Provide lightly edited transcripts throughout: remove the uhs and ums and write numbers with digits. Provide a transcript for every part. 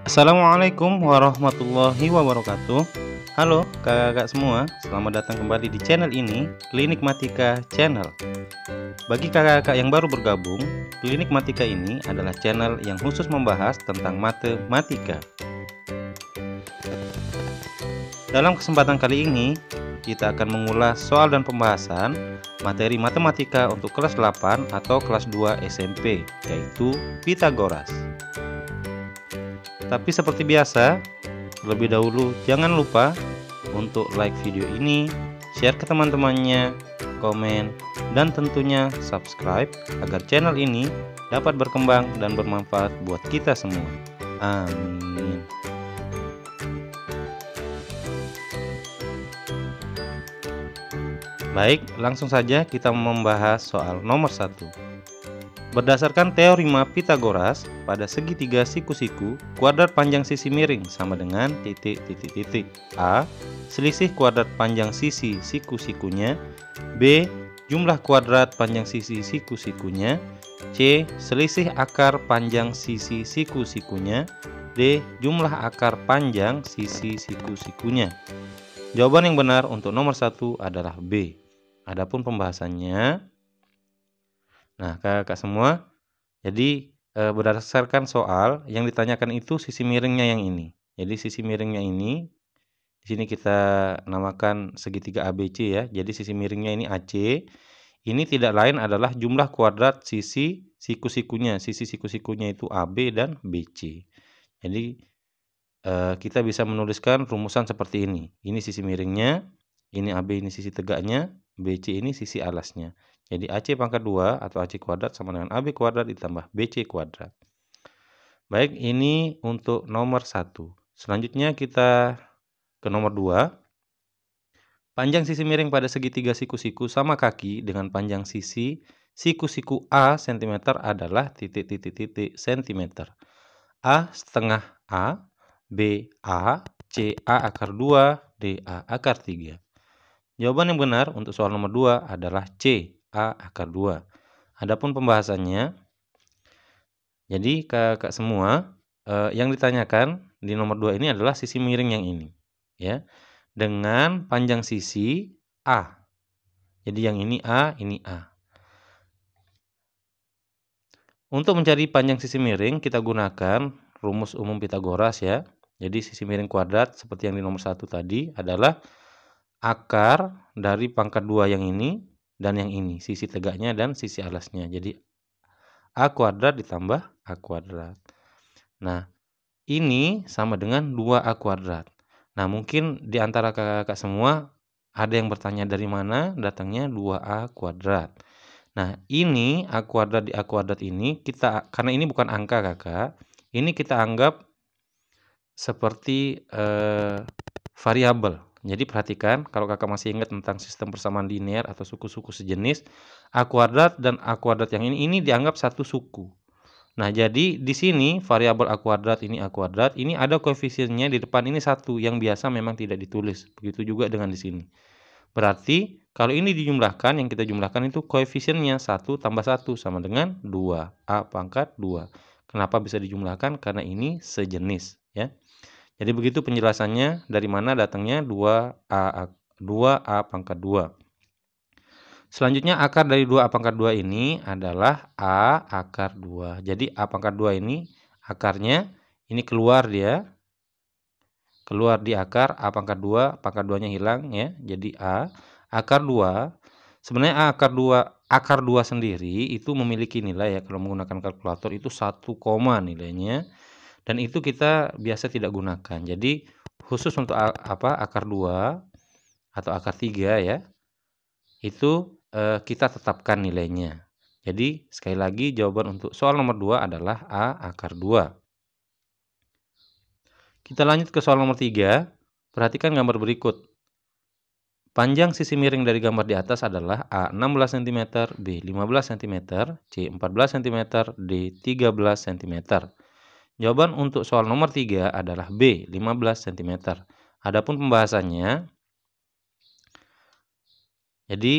Assalamualaikum warahmatullahi wabarakatuh. Halo kakak-kakak semua, selamat datang kembali di channel ini, Klinik Matika Channel. Bagi kakak-kakak yang baru bergabung, Klinik Matika ini adalah channel yang khusus membahas tentang matematika. Dalam kesempatan kali ini, kita akan mengulas soal dan pembahasan materi matematika untuk kelas 8 atau kelas 2 SMP, yaitu Pitagoras. Tapi seperti biasa, lebih dahulu jangan lupa untuk like video ini, share ke teman-temannya, komen, dan tentunya subscribe agar channel ini dapat berkembang dan bermanfaat buat kita semua. Amin. Baik, langsung saja kita membahas soal nomor 1. Berdasarkan teorema Pitagoras, pada segitiga siku-siku, kuadrat panjang sisi miring sama dengan titik. A. Selisih kuadrat panjang sisi siku-sikunya. B. Jumlah kuadrat panjang sisi siku-sikunya. C. Selisih akar panjang sisi siku-sikunya. D. Jumlah akar panjang sisi siku-sikunya. Jawaban yang benar untuk nomor 1 adalah B. Adapun pembahasannya, nah kakak semua, jadi berdasarkan soal yang ditanyakan itu sisi miringnya yang ini. Jadi sisi miringnya ini di sini kita namakan segitiga ABC ya. Jadi sisi miringnya ini AC. Ini tidak lain adalah jumlah kuadrat sisi siku-sikunya. Sisi siku-sikunya itu AB dan BC. Jadi kita bisa menuliskan rumusan seperti ini. Ini sisi miringnya, ini AB ini sisi tegaknya, BC ini sisi alasnya. Jadi AC pangkat 2 atau AC kuadrat sama dengan AB kuadrat ditambah BC kuadrat. Baik, ini untuk nomor 1. Selanjutnya kita ke nomor 2. Panjang sisi miring pada segitiga siku-siku sama kaki dengan panjang sisi siku-siku A cm adalah titik cm. A setengah A, B A, C A akar 2, D A akar 3. Jawaban yang benar untuk soal nomor 2 adalah C, A akar 2. Adapun pembahasannya, jadi kakak semua, yang ditanyakan di nomor 2 ini adalah sisi miring yang ini, ya, dengan panjang sisi A. Jadi yang ini A, ini A. Untuk mencari panjang sisi miring, kita gunakan rumus umum Pitagoras ya. Jadi sisi miring kuadrat seperti yang di nomor 1 tadi adalah akar dari pangkat 2 yang ini dan yang ini, sisi tegaknya dan sisi alasnya. Jadi A kuadrat ditambah A kuadrat. Nah, ini sama dengan 2A kuadrat. Nah, mungkin di antara kakak-kakak semua ada yang bertanya dari mana datangnya 2A kuadrat. Nah, ini A kuadrat di A kuadrat ini kita, karena ini bukan angka kakak, ini kita anggap seperti variabel. Jadi perhatikan, kalau kakak masih ingat tentang sistem persamaan linear atau suku-suku sejenis, A kuadrat dan A kuadrat yang ini dianggap satu suku. Nah, jadi di sini variabel A kuadrat ini ada koefisiennya di depan ini 1 yang biasa memang tidak ditulis. Begitu juga dengan di sini. Berarti kalau ini dijumlahkan, yang kita jumlahkan itu koefisiennya 1 tambah 1 sama dengan 2. A pangkat 2. Kenapa bisa dijumlahkan? Karena ini sejenis ya. Jadi begitu penjelasannya dari mana datangnya 2A pangkat 2. Selanjutnya akar dari 2A pangkat 2 ini adalah A akar 2. Jadi A pangkat 2 ini akarnya ini keluar dia. Keluar di akar A pangkat 2, pangkat 2-nya hilang ya. Jadi A akar 2. Sebenarnya A akar 2 sendiri itu memiliki nilai ya, kalau menggunakan kalkulator itu 1, nilainya. Dan itu kita biasa tidak gunakan. Jadi khusus untuk akar 2 atau akar 3 ya. Itu kita tetapkan nilainya. Jadi sekali lagi jawaban untuk soal nomor 2 adalah A akar 2. Kita lanjut ke soal nomor 3. Perhatikan gambar berikut. Panjang sisi miring dari gambar di atas adalah A 16 cm, B 15 cm, C 14 cm, D 13 cm. Jawaban untuk soal nomor 3 adalah B 15 cm. Adapun pembahasannya, jadi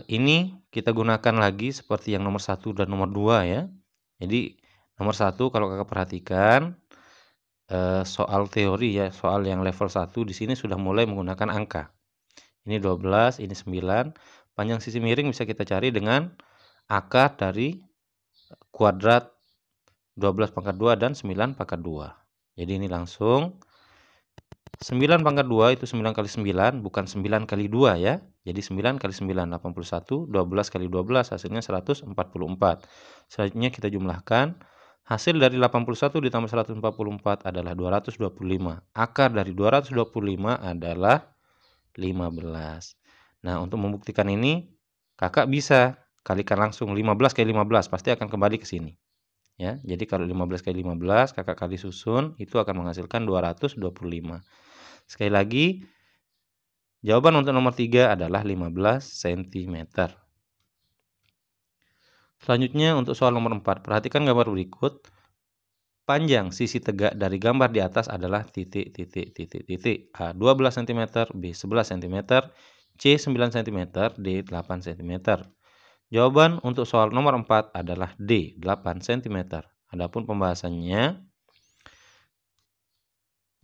ini kita gunakan lagi seperti yang nomor 1 dan nomor 2 ya. Jadi nomor 1 kalau kakak perhatikan, soal teori ya, soal yang level 1 di sini sudah mulai menggunakan angka. Ini 12, ini 9. Panjang sisi miring bisa kita cari dengan akar dari kuadrat 12 pangkat 2 dan 9 pangkat 2. Jadi ini langsung 9 pangkat 2 itu 9 kali 9, bukan 9 kali 2 ya. Jadi 9 kali 9, 81, 12 kali 12 hasilnya 144. Selanjutnya kita jumlahkan. Hasil dari 81 ditambah 144 adalah 225. Akar dari 225 adalah 15. Nah, untuk membuktikan ini, kakak bisa kalikan langsung 15 kali 15, pasti akan kembali ke sini. Ya, jadi kalau 15 kali 15, kakak kali susun, itu akan menghasilkan 225. Sekali lagi, jawaban untuk nomor 3 adalah 15 cm. Selanjutnya untuk soal nomor 4, perhatikan gambar berikut. Panjang sisi tegak dari gambar di atas adalah titik, titik, titik, titik. A 12 cm, B 11 cm, C 9 cm, D 8 cm. Jawaban untuk soal nomor 4 adalah D 8 cm. Adapun pembahasannya,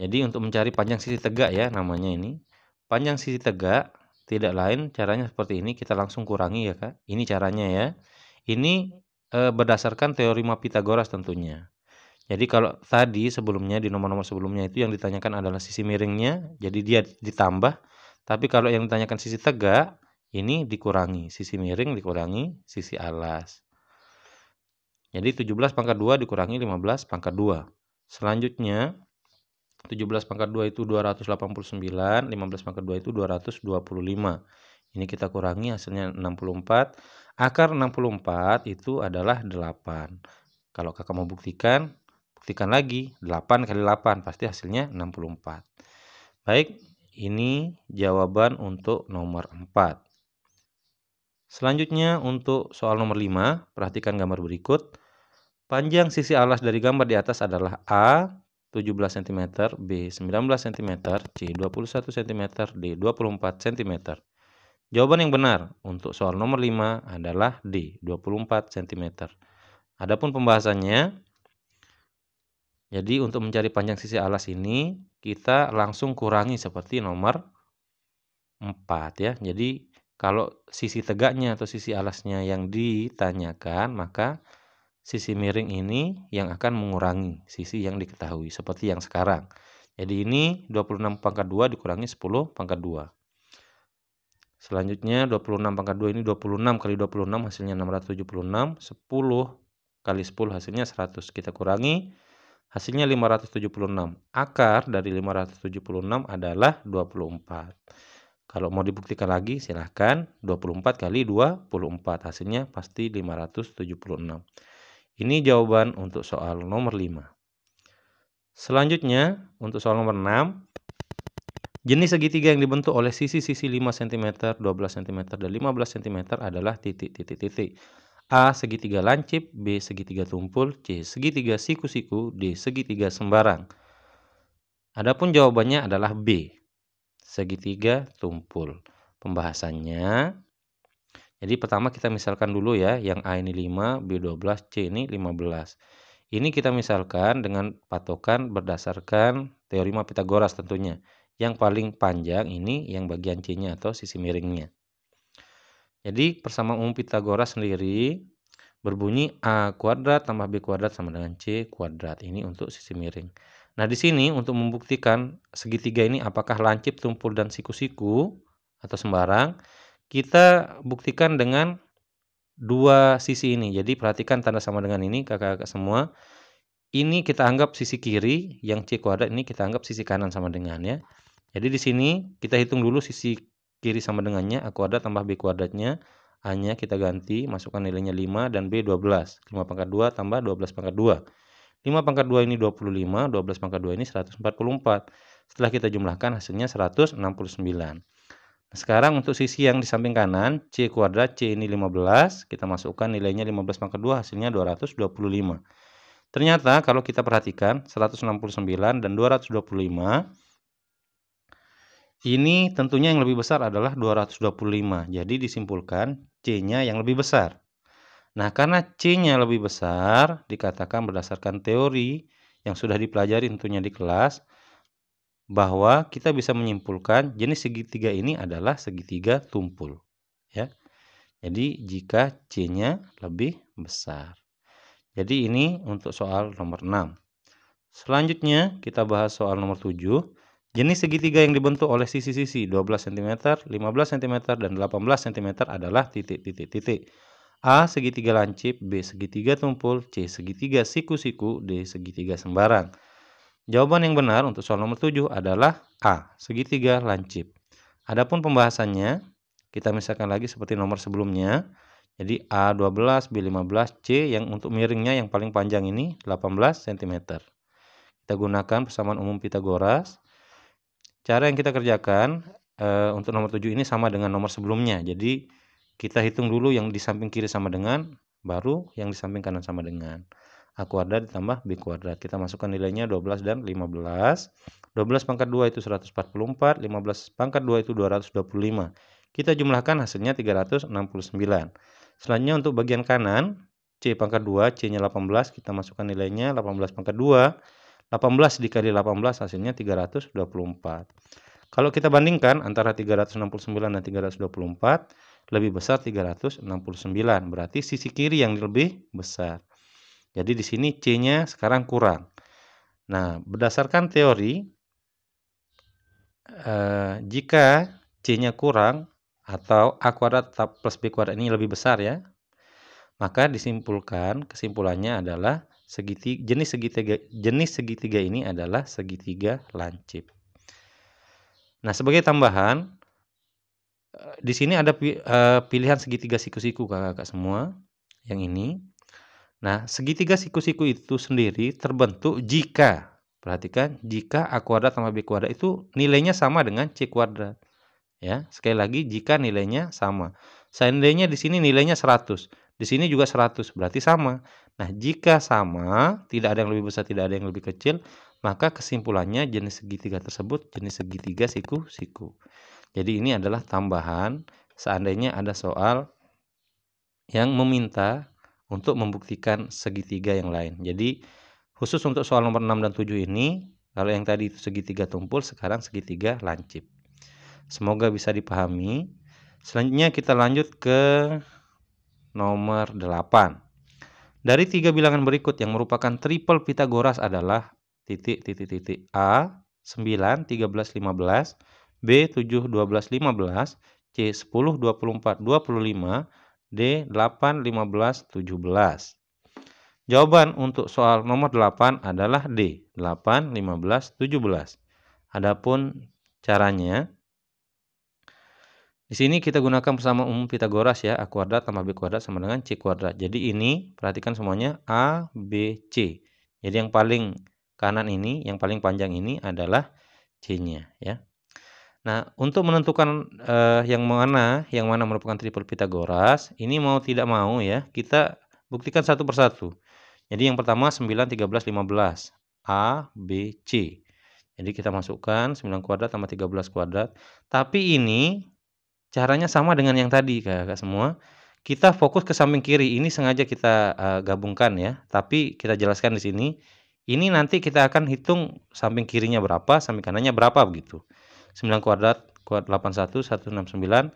jadi untuk mencari panjang sisi tegak ya namanya ini. Panjang sisi tegak tidak lain caranya seperti ini, kita langsung kurangi ya Kak. Ini caranya ya. Ini berdasarkan teorema Pythagoras tentunya. Jadi kalau tadi sebelumnya di nomor-nomor sebelumnya itu yang ditanyakan adalah sisi miringnya, jadi dia ditambah. Tapi kalau yang ditanyakan sisi tegak, ini dikurangi. Sisi miring dikurangi sisi alas. Jadi 17 pangkat 2 dikurangi 15 pangkat 2. Selanjutnya 17 pangkat 2 itu 289, 15 pangkat 2 itu 225. Ini kita kurangi hasilnya 64. Akar 64 itu adalah 8. Kalau kakak mau buktikan, buktikan lagi. 8 kali 8 pasti hasilnya 64. Baik, ini jawaban untuk nomor 4. Selanjutnya untuk soal nomor 5, perhatikan gambar berikut. Panjang sisi alas dari gambar di atas adalah A 17 cm, B 19 cm, C 21 cm, D 24 cm. Jawaban yang benar untuk soal nomor 5 adalah D 24 cm. Adapun pembahasannya, jadi untuk mencari panjang sisi alas ini kita langsung kurangi seperti nomor 4 ya. Jadi kalau sisi tegaknya atau sisi alasnya yang ditanyakan, maka sisi miring ini yang akan mengurangi sisi yang diketahui, seperti yang sekarang. Jadi ini 26 pangkat 2 dikurangi 10 pangkat 2. Selanjutnya 26 pangkat 2 ini 26 kali 26 hasilnya 676. 10 kali 10 hasilnya 100. Kita kurangi, hasilnya 576. Akar dari 576 adalah 24. Kalau mau dibuktikan lagi silahkan. 24 kali 24 hasilnya pasti 576. Ini jawaban untuk soal nomor 5. Selanjutnya, untuk soal nomor 6. Jenis segitiga yang dibentuk oleh sisi-sisi 5 cm, 12 cm, dan 15 cm adalah titik, titik, titik. A. Segitiga lancip, B. Segitiga tumpul, C. Segitiga siku-siku, D. Segitiga sembarang. Adapun jawabannya adalah B. Segitiga tumpul. Pembahasannya, jadi pertama kita misalkan dulu ya, yang A ini 5, B 12, C ini 15. Ini kita misalkan dengan patokan berdasarkan teorema Pythagoras tentunya. Yang paling panjang ini yang bagian C-nya atau sisi miringnya. Jadi persamaan umum Pythagoras sendiri berbunyi A kuadrat tambah B kuadrat sama dengan C kuadrat. Ini untuk sisi miring. Nah di sini untuk membuktikan segitiga ini apakah lancip, tumpul, dan siku-siku atau sembarang, kita buktikan dengan dua sisi ini. Jadi perhatikan tanda sama dengan ini kakak-kakak semua. Ini kita anggap sisi kiri, yang C kuadrat ini kita anggap sisi kanan sama dengan ya. Jadi di sini kita hitung dulu sisi kiri sama dengannya, A kuadrat tambah B kuadratnya. A-nya kita ganti, masukkan nilainya 5 dan B 12. 5 pangkat 2 tambah 12 pangkat 2. 5 pangkat 2 ini 25, 12 pangkat 2 ini 144. Setelah kita jumlahkan hasilnya 169. Nah, sekarang untuk sisi yang di samping kanan, C kuadrat, C ini 15, kita masukkan nilainya 15 pangkat 2, hasilnya 225. Ternyata kalau kita perhatikan 169 dan 225, ini tentunya yang lebih besar adalah 225. Jadi disimpulkan C-nya yang lebih besar. Nah, karena C-nya lebih besar, dikatakan berdasarkan teori yang sudah dipelajari tentunya di kelas, bahwa kita bisa menyimpulkan jenis segitiga ini adalah segitiga tumpul, ya. Jadi jika C-nya lebih besar. Jadi ini untuk soal nomor 6. Selanjutnya kita bahas soal nomor 7. Jenis segitiga yang dibentuk oleh sisi-sisi 12 cm, 15 cm, dan 18 cm adalah titik-titik-titik. A. Segitiga lancip, B. Segitiga tumpul, C. Segitiga siku-siku, D. Segitiga sembarang. Jawaban yang benar untuk soal nomor 7 adalah A. Segitiga lancip. Adapun pembahasannya, kita misalkan lagi seperti nomor sebelumnya. Jadi A12, B15, C yang untuk miringnya yang paling panjang ini 18 cm. Kita gunakan persamaan umum Pitagoras. Cara yang kita kerjakan untuk nomor 7 ini sama dengan nomor sebelumnya. Jadi kita hitung dulu yang di samping kiri sama dengan, baru yang di samping kanan sama dengan. A kuadrat ditambah B kuadrat. Kita masukkan nilainya 12 dan 15. 12 pangkat 2 itu 144, 15 pangkat 2 itu 225. Kita jumlahkan hasilnya 369. Selanjutnya untuk bagian kanan, C pangkat 2, C-nya 18, kita masukkan nilainya 18 pangkat 2. 18 dikali 18 hasilnya 324. Kalau kita bandingkan antara 369 dan 324, lebih besar 369, berarti sisi kiri yang lebih besar. Jadi di sini C-nya sekarang kurang. Nah, berdasarkan teori, jika C-nya kurang atau A kuadrat plus B kuadrat ini lebih besar ya, maka kesimpulannya adalah jenis segitiga ini adalah segitiga lancip. Nah, sebagai tambahan, di sini ada pilihan segitiga siku-siku kakak-kakak semua, yang ini. Nah, segitiga siku-siku itu sendiri terbentuk jika, perhatikan, jika A kuadrat tambah B kuadrat itu nilainya sama dengan C kuadrat. Ya, sekali lagi jika nilainya sama. Seandainya di sini nilainya 100, di sini juga 100, berarti sama. Nah, jika sama, tidak ada yang lebih besar, tidak ada yang lebih kecil, maka kesimpulannya jenis segitiga tersebut jenis segitiga siku-siku. Jadi ini adalah tambahan seandainya ada soal yang meminta untuk membuktikan segitiga yang lain. Jadi khusus untuk soal nomor 6 dan 7 ini, kalau yang tadi itu segitiga tumpul, sekarang segitiga lancip. Semoga bisa dipahami. Selanjutnya kita lanjut ke nomor 8. Dari 3 bilangan berikut yang merupakan triple Pitagoras adalah titik-titik-titik A 9, 13, 15, B 7, 12, 15, C 10, 24, 25, D 8, 15, 17. Jawaban untuk soal nomor 8 adalah D, 8, 15, 17. Adapun caranya, di sini kita gunakan persamaan umum Pitagoras ya, A kuadrat tambah B kuadrat sama dengan C kuadrat. Jadi ini, perhatikan semuanya, A, B, C. Jadi yang paling kanan ini, yang paling panjang ini adalah C-nya ya. Nah, untuk menentukan yang mana merupakan triple Pitagoras, ini mau tidak mau ya, kita buktikan satu persatu. Jadi yang pertama 9, 13, 15. A, B, C. Jadi kita masukkan 9 kuadrat tambah 13 kuadrat. Tapi ini caranya sama dengan yang tadi kakak semua. Kita fokus ke samping kiri. Ini sengaja kita gabungkan ya. Tapi kita jelaskan di sini. Ini nanti kita akan hitung samping kirinya berapa, samping kanannya berapa begitu. 9 kuadrat 81, 169.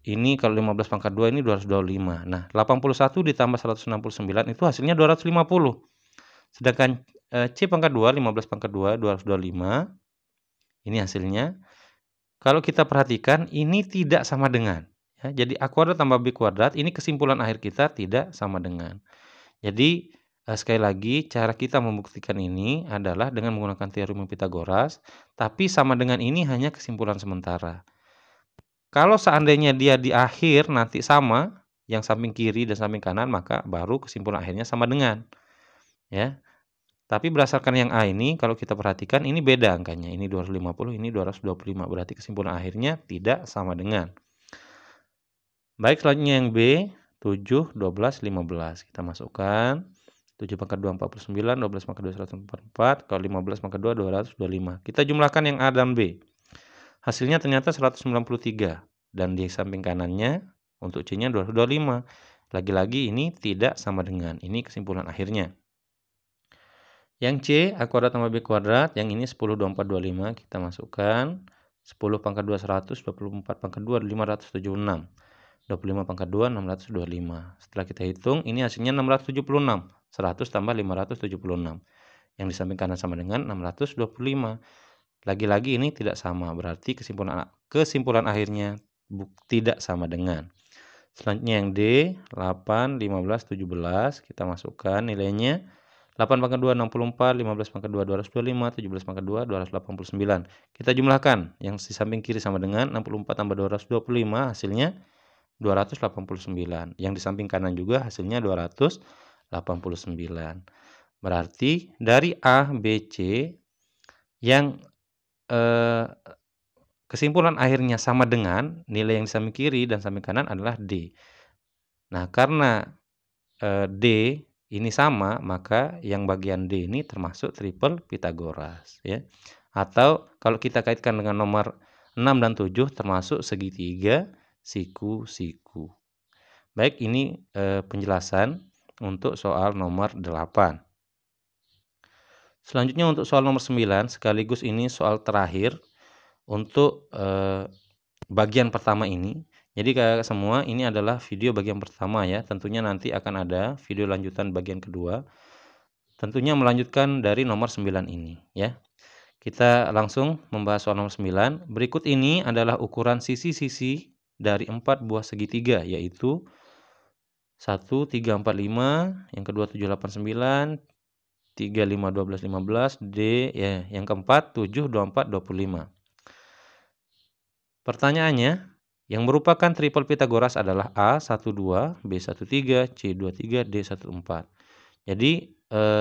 Ini kalau 15 pangkat 2 ini 225. Nah, 81 ditambah 169 itu hasilnya 250. Sedangkan C pangkat 2, 15 pangkat 2, 225. Ini hasilnya. Kalau kita perhatikan, ini tidak sama dengan. Ya, jadi A kuadrat tambah B kuadrat, ini kesimpulan akhir kita tidak sama dengan. Jadi, sekali lagi, cara kita membuktikan ini adalah dengan menggunakan teorem Pitagoras, tapi sama dengan ini hanya kesimpulan sementara. Kalau seandainya dia di akhir nanti sama, yang samping kiri dan samping kanan, maka baru kesimpulan akhirnya sama dengan. Ya. Tapi berdasarkan yang A ini, kalau kita perhatikan ini beda angkanya. Ini 250, ini 225. Berarti kesimpulan akhirnya tidak sama dengan. Baik, selanjutnya yang B, 7, 12, 15. Kita masukkan. 7 pangkat 2, 49. 12 pangkat 2, 144. Kalau 15 pangkat 2, 225. Kita jumlahkan yang A dan B. Hasilnya ternyata 193. Dan di samping kanannya, untuk C-nya 225. Lagi-lagi ini tidak sama dengan. Ini kesimpulan akhirnya. Yang C, A kuadrat tambah B kuadrat, yang ini 10, 24, 25, kita masukkan. 10 pangkat 2, 100, 24 pangkat 2, 576. 25 pangkat 2, 625. Setelah kita hitung, ini hasilnya 676. 100 tambah 576. Yang di samping kanan sama dengan 625. Lagi-lagi ini tidak sama, berarti kesimpulan akhirnya tidak sama dengan. Selanjutnya yang D, 8, 15, 17, kita masukkan nilainya. 8 pangkat 2, 64, 15 pangkat 2, 225, 17 pangkat 2, 289. Kita jumlahkan, yang di samping kiri sama dengan 64 tambah 225, hasilnya 289. Yang di samping kanan juga hasilnya 289. Berarti dari A, B, C, yang kesimpulan akhirnya sama dengan nilai yang di samping kiri dan samping kanan adalah D. Nah, karena D ini sama, maka yang bagian D ini termasuk triple Pythagoras, ya. Atau kalau kita kaitkan dengan nomor 6 dan 7 termasuk segitiga siku-siku. Baik, ini penjelasan untuk soal nomor 8. Selanjutnya untuk soal nomor 9, sekaligus ini soal terakhir untuk bagian pertama ini. Jadi kakak semua, ini adalah video bagian pertama ya. Tentunya nanti akan ada video lanjutan bagian kedua. Tentunya melanjutkan dari nomor 9 ini ya. Kita langsung membahas soal nomor 9. Berikut ini adalah ukuran sisi-sisi dari 4 buah segitiga, yaitu 1, 3, 4, 5, yang kedua 7, 8, 9, 3, 5, 12, 15, D ya, yang keempat 7, 24, 25. Pertanyaannya, yang merupakan triple Pythagoras adalah A 12, B 13, C 23, D 14. Jadi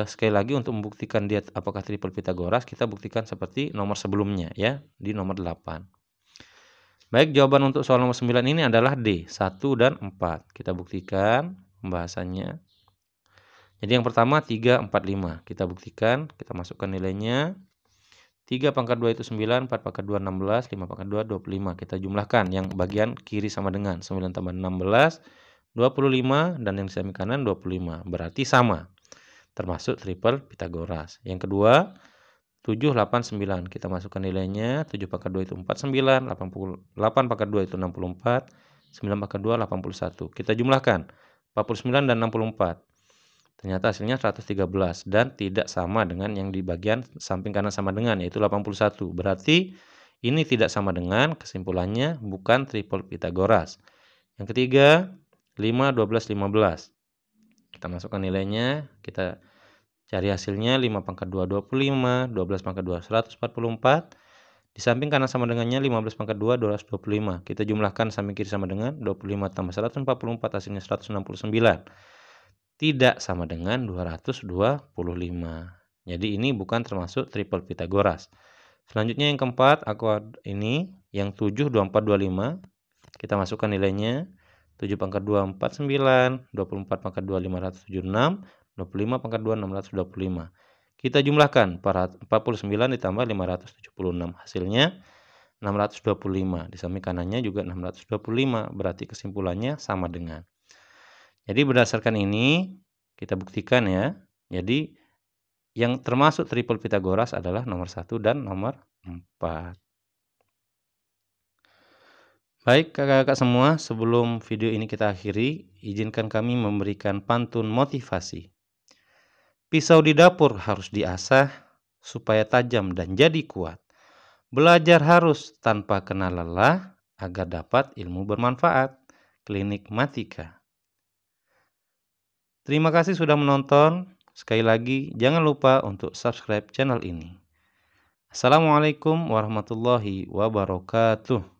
sekali lagi untuk membuktikan dia apakah triple Pythagoras, kita buktikan seperti nomor sebelumnya ya, di nomor 8. Baik, jawaban untuk soal nomor 9 ini adalah D, 1 dan 4. Kita buktikan pembahasannya. Jadi yang pertama 3, 4, 5. Kita buktikan, kita masukkan nilainya. 3 pangkat 2 itu 9, 4 pangkat 2 16, 5 pangkat 2 25. Kita jumlahkan, yang bagian kiri sama dengan 9 tambah 16, 25, dan yang di samping kanan 25. Berarti sama, termasuk triple Pythagoras. Yang kedua, 7, 8, 9. Kita masukkan nilainya. 7 pangkat 2 itu 49, 8 pangkat 2 itu 64, 9 pangkat 2 81. Kita jumlahkan, 49 dan 64. Ternyata hasilnya 113 dan tidak sama dengan yang di bagian samping kanan sama dengan, yaitu 81. Berarti ini tidak sama dengan, kesimpulannya bukan triple Pythagoras. Yang ketiga, 5, 12, 15. Kita masukkan nilainya, kita cari hasilnya. 5 pangkat 2, 25, 12 pangkat 2, 144. Di samping kanan sama dengannya 15 pangkat 2, 225. Kita jumlahkan samping kiri sama dengan 25 tambah 144, hasilnya 169. Tidak sama dengan 225. Jadi ini bukan termasuk triple Pythagoras. Selanjutnya yang keempat, ini yang 7, 24, 25. Kita masukkan nilainya. 7 pangkat 2, 49. 24 pangkat 2, 576. 25 pangkat 2, 625. Kita jumlahkan, 49 ditambah 576. Hasilnya 625. Di samping kanannya juga 625. Berarti kesimpulannya sama dengan. Jadi berdasarkan ini kita buktikan ya. Jadi yang termasuk triple Pythagoras adalah nomor 1 dan nomor 4. Baik kakak-kakak semua, sebelum video ini kita akhiri, izinkan kami memberikan pantun motivasi. Pisau di dapur harus diasah supaya tajam dan jadi kuat. Belajar harus tanpa kena lelah agar dapat ilmu bermanfaat. Klinik Matika. Terima kasih sudah menonton. Sekali lagi, jangan lupa untuk subscribe channel ini. Assalamualaikum warahmatullahi wabarakatuh.